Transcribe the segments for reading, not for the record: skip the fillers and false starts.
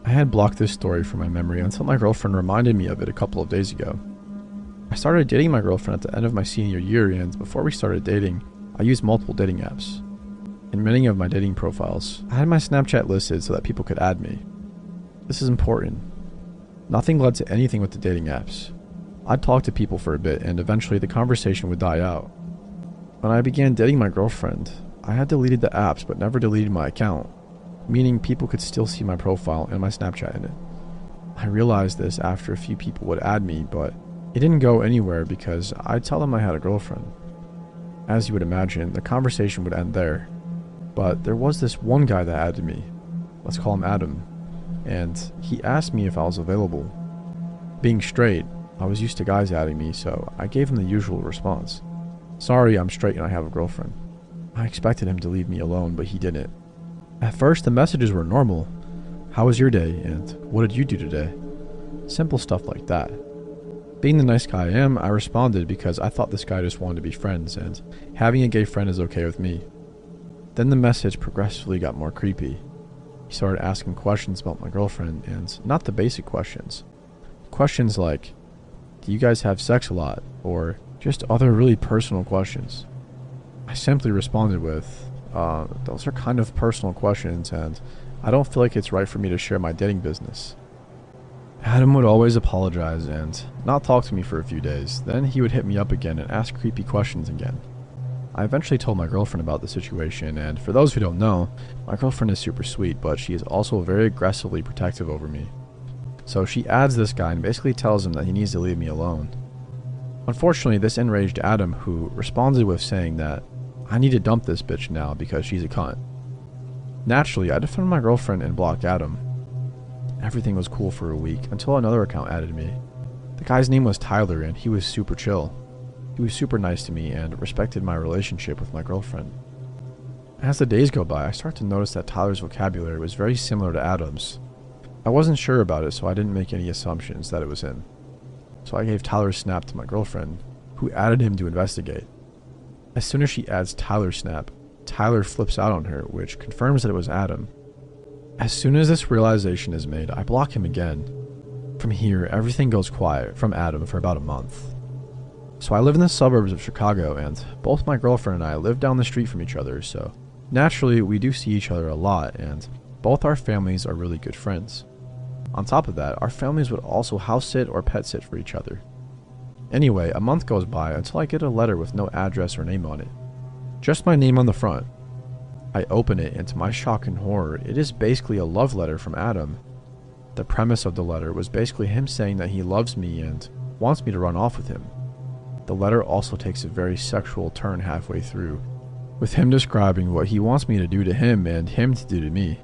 I had blocked this story from my memory until my girlfriend reminded me of it a couple of days ago. I started dating my girlfriend at the end of my senior year, and before we started dating, I used multiple dating apps. In many of my dating profiles, I had my Snapchat listed so that people could add me. This is important. Nothing led to anything with the dating apps. I'd talk to people for a bit, and eventually the conversation would die out. When I began dating my girlfriend, I had deleted the apps but never deleted my account, meaning people could still see my profile and my Snapchat in it. I realized this after a few people would add me, but it didn't go anywhere because I'd tell them I had a girlfriend. As you would imagine, the conversation would end there. But there was this one guy that added me. Let's call him Adam. And he asked me if I was available. Being straight, I was used to guys adding me, so I gave him the usual response. Sorry, I'm straight and I have a girlfriend. I expected him to leave me alone, but he didn't. At first, the messages were normal. How was your day? And what did you do today? Simple stuff like that. Being the nice guy I am, I responded because I thought this guy just wanted to be friends, and having a gay friend is okay with me. Then the message progressively got more creepy. He started asking questions about my girlfriend, and not the basic questions. Questions like, do you guys have sex a lot? Or just other really personal questions. I simply responded with, those are kind of personal questions, and I don't feel like it's right for me to share my dating business. Adam would always apologize and not talk to me for a few days. Then he would hit me up again and ask creepy questions again. I eventually told my girlfriend about the situation, and for those who don't know, my girlfriend is super sweet, but she is also very aggressively protective over me. So she adds this guy and basically tells him that he needs to leave me alone. Unfortunately, this enraged Adam, who responded with saying that I need to dump this bitch now because she's a cunt. Naturally, I defended my girlfriend and blocked Adam. Everything was cool for a week until another account added me. The guy's name was Tyler, and he was super chill. He was super nice to me and respected my relationship with my girlfriend. As the days go by, I start to notice that Tyler's vocabulary was very similar to Adam's. I wasn't sure about it, so I didn't make any assumptions that it was him. So I gave Tyler's snap to my girlfriend, who added him to investigate. As soon as she adds Tyler's snap, Tyler flips out on her, which confirms that it was Adam. As soon as this realization is made, I block him again. From here, everything goes quiet from Adam for about a month. So I live in the suburbs of Chicago, and both my girlfriend and I live down the street from each other, so naturally we do see each other a lot, and both our families are really good friends. On top of that, our families would also house sit or pet sit for each other. Anyway, a month goes by until I get a letter with no address or name on it. Just my name on the front. I open it, and to my shock and horror, it is basically a love letter from Adam. The premise of the letter was basically him saying that he loves me and wants me to run off with him. The letter also takes a very sexual turn halfway through, with him describing what he wants me to do to him and him to do to me.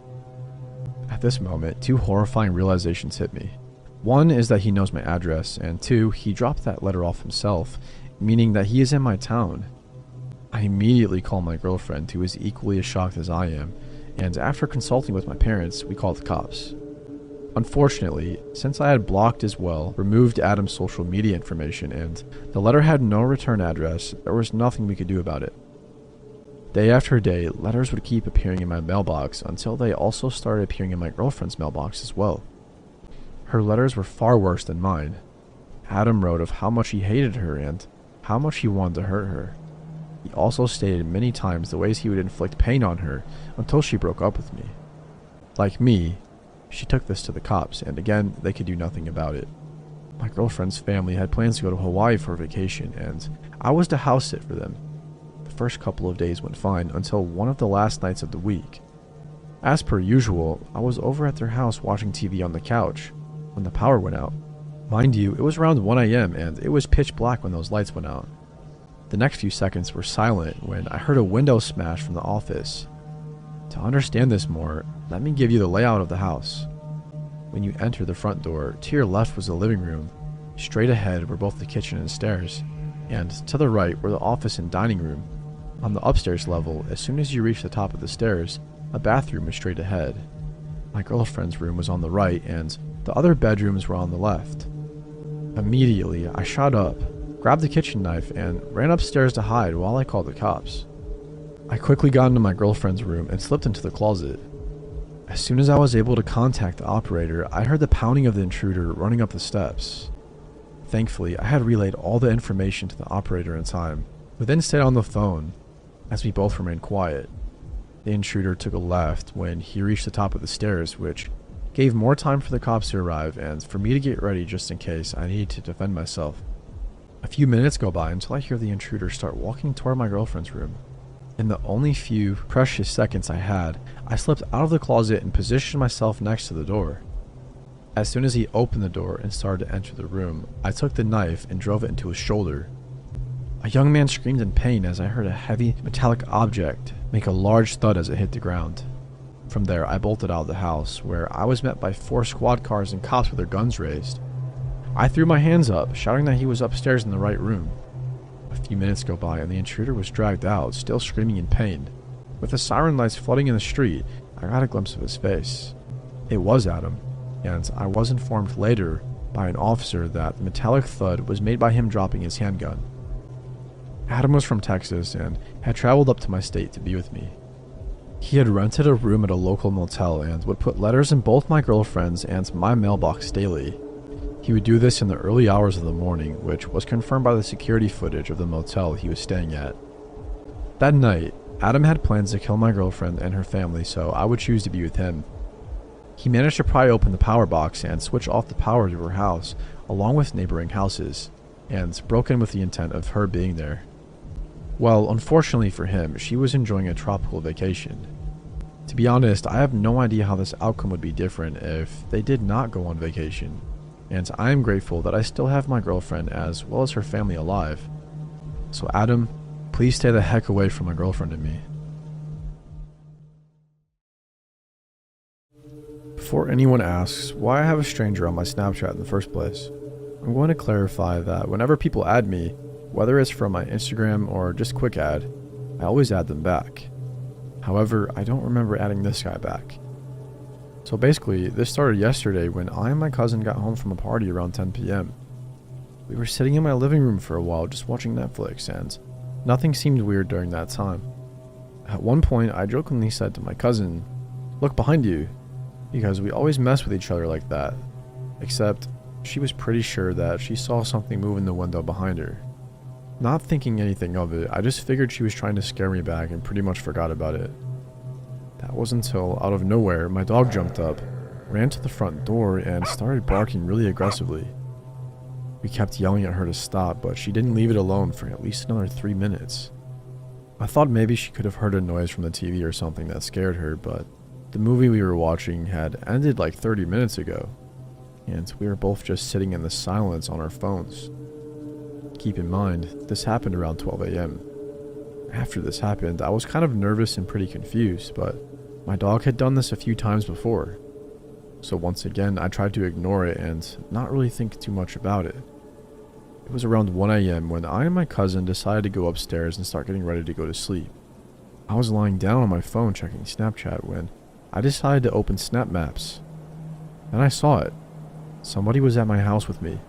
At this moment, two horrifying realizations hit me. One is that he knows my address, and two, he dropped that letter off himself, meaning that he is in my town. I immediately call my girlfriend, who is equally as shocked as I am, and after consulting with my parents, we called the cops. Unfortunately, since I had blocked as well, removed Adam's social media information, and the letter had no return address, there was nothing we could do about it. Day after day, letters would keep appearing in my mailbox until they also started appearing in my girlfriend's mailbox as well. Her letters were far worse than mine. Adam wrote of how much he hated her and how much he wanted to hurt her. He also stated many times the ways he would inflict pain on her until she broke up with me. Like me, she took this to the cops, and again, they could do nothing about it. My girlfriend's family had plans to go to Hawaii for a vacation, and I was to house sit for them. The first couple of days went fine until one of the last nights of the week. As per usual, I was over at their house watching TV on the couch when the power went out. Mind you, it was around 1 a.m. and it was pitch black when those lights went out. The next few seconds were silent when I heard a window smash from the office. To understand this more, let me give you the layout of the house. When you enter the front door, to your left was the living room. Straight ahead were both the kitchen and stairs, and to the right were the office and dining room. On the upstairs level, as soon as you reached the top of the stairs, a bathroom was straight ahead. My girlfriend's room was on the right, and the other bedrooms were on the left. Immediately, I shot up, grabbed the kitchen knife, and ran upstairs to hide while I called the cops. I quickly got into my girlfriend's room and slipped into the closet. As soon as I was able to contact the operator, I heard the pounding of the intruder running up the steps. Thankfully, I had relayed all the information to the operator in time, who then stayed on the phone as we both remained quiet. The intruder took a left when he reached the top of the stairs, which gave more time for the cops to arrive and for me to get ready just in case I needed to defend myself. A few minutes go by until I hear the intruder start walking toward my girlfriend's room. In the only few precious seconds I had, I slipped out of the closet and positioned myself next to the door. As soon as he opened the door and started to enter the room, I took the knife and drove it into his shoulder. A young man screamed in pain as I heard a heavy metallic object make a large thud as it hit the ground. From there, I bolted out of the house, where I was met by 4 squad cars and cops with their guns raised. I threw my hands up, shouting that he was upstairs in the right room. A few minutes go by and the intruder was dragged out, still screaming in pain. With the siren lights flooding in the street, I got a glimpse of his face. It was Adam, and I was informed later by an officer that the metallic thud was made by him dropping his handgun. Adam was from Texas and had traveled up to my state to be with me. He had rented a room at a local motel and would put letters in both my girlfriend's and my mailbox daily. He would do this in the early hours of the morning, which was confirmed by the security footage of the motel he was staying at. That night, Adam had plans to kill my girlfriend and her family, so I would choose to be with him. He managed to pry open the power box and switch off the power to her house, along with neighboring houses, and broke in with the intent of her being there. Well, unfortunately for him, she was enjoying a tropical vacation. To be honest, I have no idea how this outcome would be different if they did not go on vacation, and I am grateful that I still have my girlfriend as well as her family alive. So Adam, please stay the heck away from my girlfriend and me. Before anyone asks why I have a stranger on my Snapchat in the first place, I'm going to clarify that whenever people add me, whether it's from my Instagram or just quick add, I always add them back. However, I don't remember adding this guy back. So basically, this started yesterday when I and my cousin got home from a party around 10 p.m. We were sitting in my living room for a while just watching Netflix, and nothing seemed weird during that time. At one point, I jokingly said to my cousin, "Look behind you," because we always mess with each other like that, except she was pretty sure that she saw something move in the window behind her. Not thinking anything of it, I just figured she was trying to scare me back and pretty much forgot about it. That was until, out of nowhere, my dog jumped up, ran to the front door, and started barking really aggressively. We kept yelling at her to stop, but she didn't leave it alone for at least another 3 minutes. I thought maybe she could have heard a noise from the TV or something that scared her, but the movie we were watching had ended like 30 minutes ago, and we were both just sitting in the silence on our phones. Keep in mind, this happened around 12 a.m. After this happened, I was kind of nervous and pretty confused, but my dog had done this a few times before. So once again, I tried to ignore it and not really think too much about it. It was around 1 a.m. when I and my cousin decided to go upstairs and start getting ready to go to sleep. I was lying down on my phone checking Snapchat when I decided to open Snap Maps. Then I saw it. Somebody was at my house with me.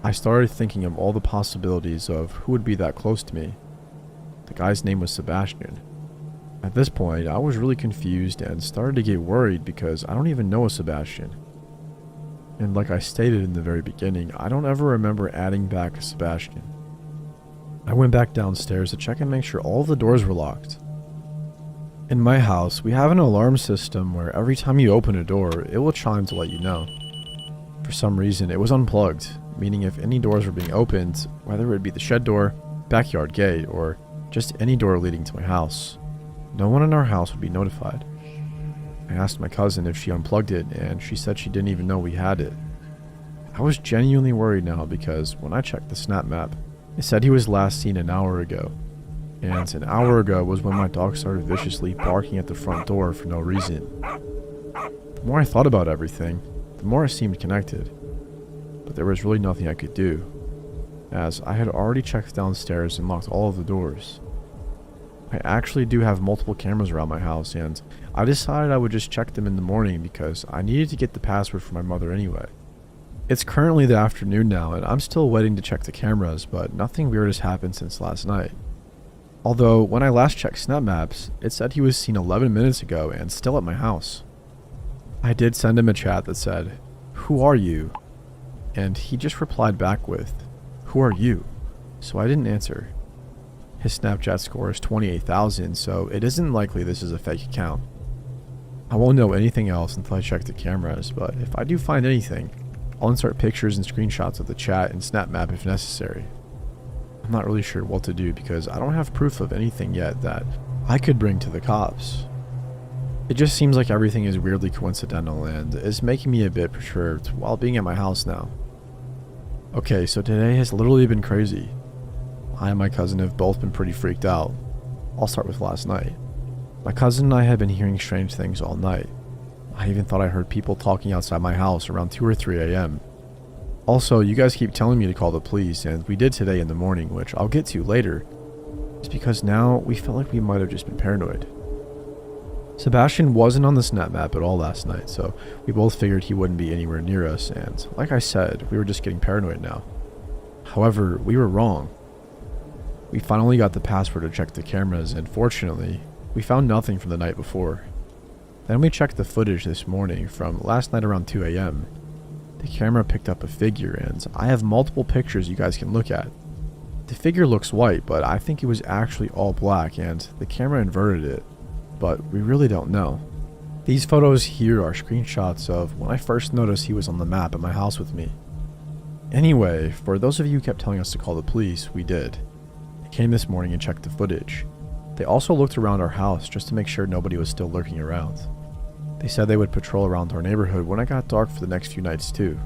I started thinking of all the possibilities of who would be that close to me. The guy's name was Sebastian. At this point, I was really confused and started to get worried because I don't even know a Sebastian. And like I stated in the very beginning, I don't ever remember adding back a Sebastian. I went back downstairs to check and make sure all of the doors were locked. In my house, we have an alarm system where every time you open a door, it will chime to let you know. For some reason, it was unplugged, meaning if any doors were being opened, whether it be the shed door, backyard gate, or just any door leading to my house, no one in our house would be notified. I asked my cousin if she unplugged it, and she said she didn't even know we had it. I was genuinely worried now because when I checked the Snap Map, it said he was last seen an hour ago. And an hour ago was when my dog started viciously barking at the front door for no reason. The more I thought about everything, the more it seemed connected. But there was really nothing I could do, as I had already checked downstairs and locked all of the doors. I actually do have multiple cameras around my house, and I decided I would just check them in the morning because I needed to get the password for my mother anyway. It's currently the afternoon now, and I'm still waiting to check the cameras, but nothing weird has happened since last night. Although, when I last checked Snap Maps, it said he was seen 11 minutes ago and still at my house. I did send him a chat that said, "Who are you?" And he just replied back with, "Who are you?" So I didn't answer. His Snapchat score is 28,000, so it isn't likely this is a fake account. I won't know anything else until I check the cameras, but if I do find anything, I'll insert pictures and screenshots of the chat and snap map if necessary. I'm not really sure what to do because I don't have proof of anything yet that I could bring to the cops. It just seems like everything is weirdly coincidental and is making me a bit perturbed while being at my house now. Okay, so today has literally been crazy. I and my cousin have both been pretty freaked out. I'll start with last night. My cousin and I had been hearing strange things all night. I even thought I heard people talking outside my house around 2 or 3 a.m. Also, you guys keep telling me to call the police, and we did today in the morning, which I'll get to later. It's because now we felt like we might have just been paranoid. Sebastian wasn't on the snap map at all last night, so we both figured he wouldn't be anywhere near us, and like I said, we were just getting paranoid now. However, we were wrong. We finally got the password to check the cameras, and fortunately, we found nothing from the night before. Then we checked the footage this morning from last night around 2 a.m. The camera picked up a figure, and I have multiple pictures you guys can look at. The figure looks white, but I think it was actually all black, and the camera inverted it, but we really don't know. These photos here are screenshots of when I first noticed he was on the map at my house with me. Anyway, for those of you who kept telling us to call the police, we did. They came this morning and checked the footage. They also looked around our house just to make sure nobody was still lurking around. They said they would patrol around our neighborhood when it got dark for the next few nights too.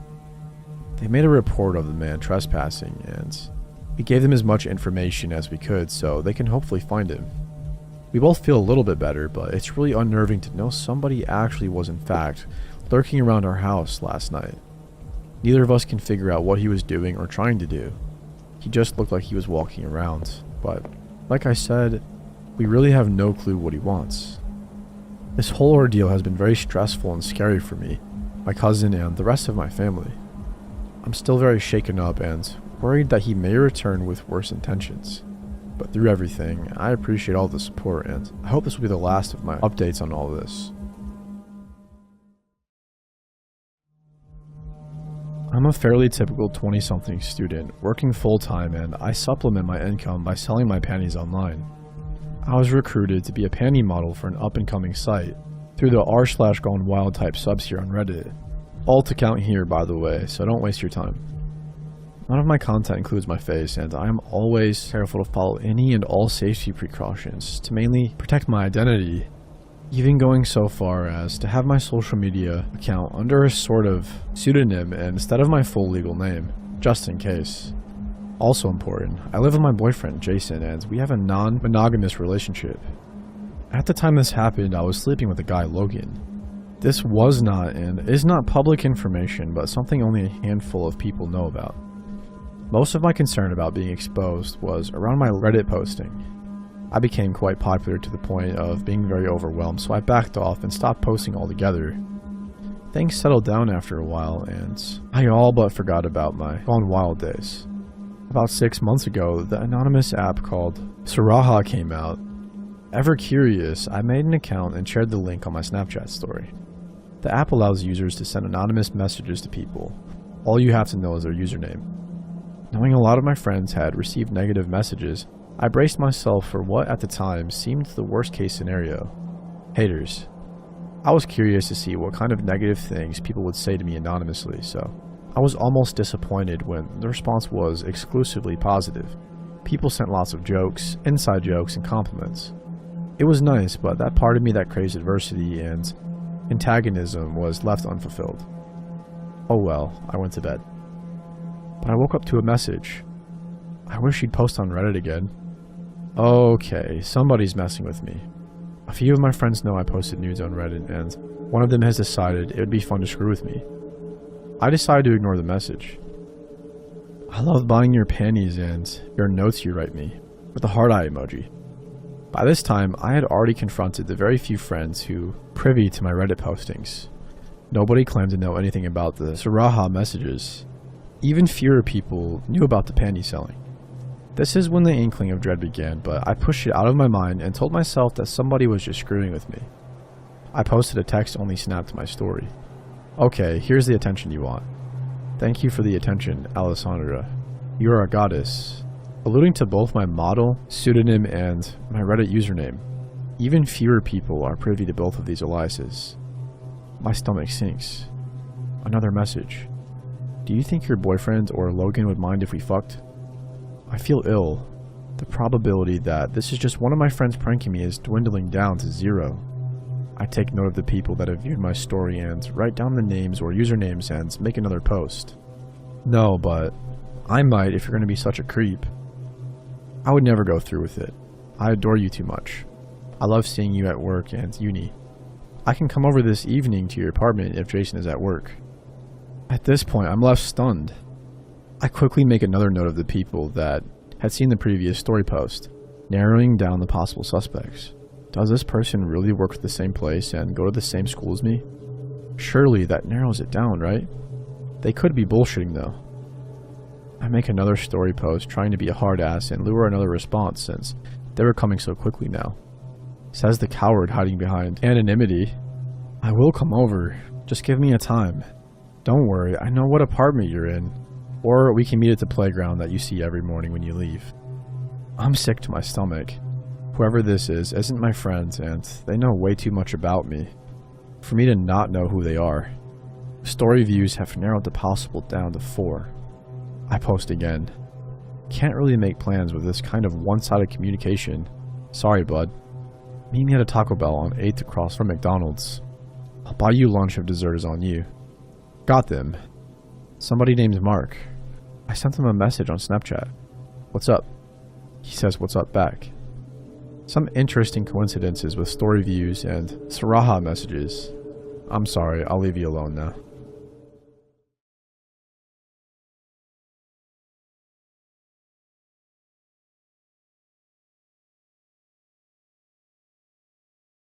They made a report of the man trespassing, and we gave them as much information as we could so they can hopefully find him. We both feel a little bit better, but it's really unnerving to know somebody actually was in fact lurking around our house last night. Neither of us can figure out what he was doing or trying to do. He just looked like he was walking around, but like I said, we really have no clue what he wants. This whole ordeal has been very stressful and scary for me, my cousin, and the rest of my family. I'm still very shaken up and worried that he may return with worse intentions. But through everything, I appreciate all the support, and I hope this will be the last of my updates on all this. I'm a fairly typical 20-something student, working full-time, and I supplement my income by selling my panties online. I was recruited to be a panty model for an up-and-coming site through the r/gonewild type subs here on Reddit. All to count here, by the way, so don't waste your time. None of my content includes my face, and I am always careful to follow any and all safety precautions to mainly protect my identity, even going so far as to have my social media account under a sort of pseudonym instead of my full legal name, just in case. Also important, I live with my boyfriend, Jason, and we have a non-monogamous relationship. At the time this happened, I was sleeping with a guy, Logan. This was not and is not public information, but something only a handful of people know about. Most of my concern about being exposed was around my Reddit posting. I became quite popular to the point of being very overwhelmed, so I backed off and stopped posting altogether. Things settled down after a while, and I all but forgot about my Gone Wild days. About 6 months ago, the anonymous app called Saraha came out. Ever curious, I made an account and shared the link on my Snapchat story. The app allows users to send anonymous messages to people. All you have to know is their username. Knowing a lot of my friends had received negative messages, I braced myself for what at the time seemed the worst case scenario. Haters. I was curious to see what kind of negative things people would say to me anonymously, so I was almost disappointed when the response was exclusively positive. People sent lots of jokes, inside jokes, and compliments. It was nice, but that part of me that craves adversity and antagonism was left unfulfilled. Oh well, I went to bed. But I woke up to a message. I wish he'd post on Reddit again. Okay, somebody's messing with me. A few of my friends know I posted nudes on Reddit, and one of them has decided it would be fun to screw with me. I decided to ignore the message. I love buying your panties and your notes you write me, with a heart eye emoji. By this time, I had already confronted the very few friends who privy to my Reddit postings. Nobody claimed to know anything about the Saraha messages. Even fewer people knew about the panty selling. This is when the inkling of dread began, but I pushed it out of my mind and told myself that somebody was just screwing with me. I posted a text-only snap to my story. Okay, here's the attention you want. Thank you for the attention, Alessandra. You are a goddess. Alluding to both my model, pseudonym, and my Reddit username. Even fewer people are privy to both of these aliases. My stomach sinks. Another message. Do you think your boyfriend or Logan would mind if we fucked? I feel ill. The probability that this is just one of my friends pranking me is dwindling down to 0. I take note of the people that have viewed my story and write down the names or usernames and make another post. No, but I might if you're going to be such a creep. I would never go through with it. I adore you too much. I love seeing you at work and uni. I can come over this evening to your apartment if Jason is at work. At this point, I'm left stunned. I quickly make another note of the people that had seen the previous story post, narrowing down the possible suspects. Does this person really work at the same place and go to the same school as me? Surely that narrows it down, right? They could be bullshitting though. I make another story post trying to be a hard ass and lure another response since they were coming so quickly now. Says the coward hiding behind anonymity. I will come over, just give me a time. Don't worry, I know what apartment you're in. Or we can meet at the playground that you see every morning when you leave. I'm sick to my stomach. Whoever this is isn't my friend and they know way too much about me for me to not know who they are. Story views have narrowed the possible down to 4. I post again. Can't really make plans with this kind of one-sided communication. Sorry, bud. Meet me at a Taco Bell on 8th across from McDonald's. I'll buy you lunch if dessert is on you. Got them. Somebody named Mark. I sent him a message on Snapchat. What's up? He says what's up back. Some interesting coincidences with story views and Saraha messages. I'm sorry, I'll leave you alone now.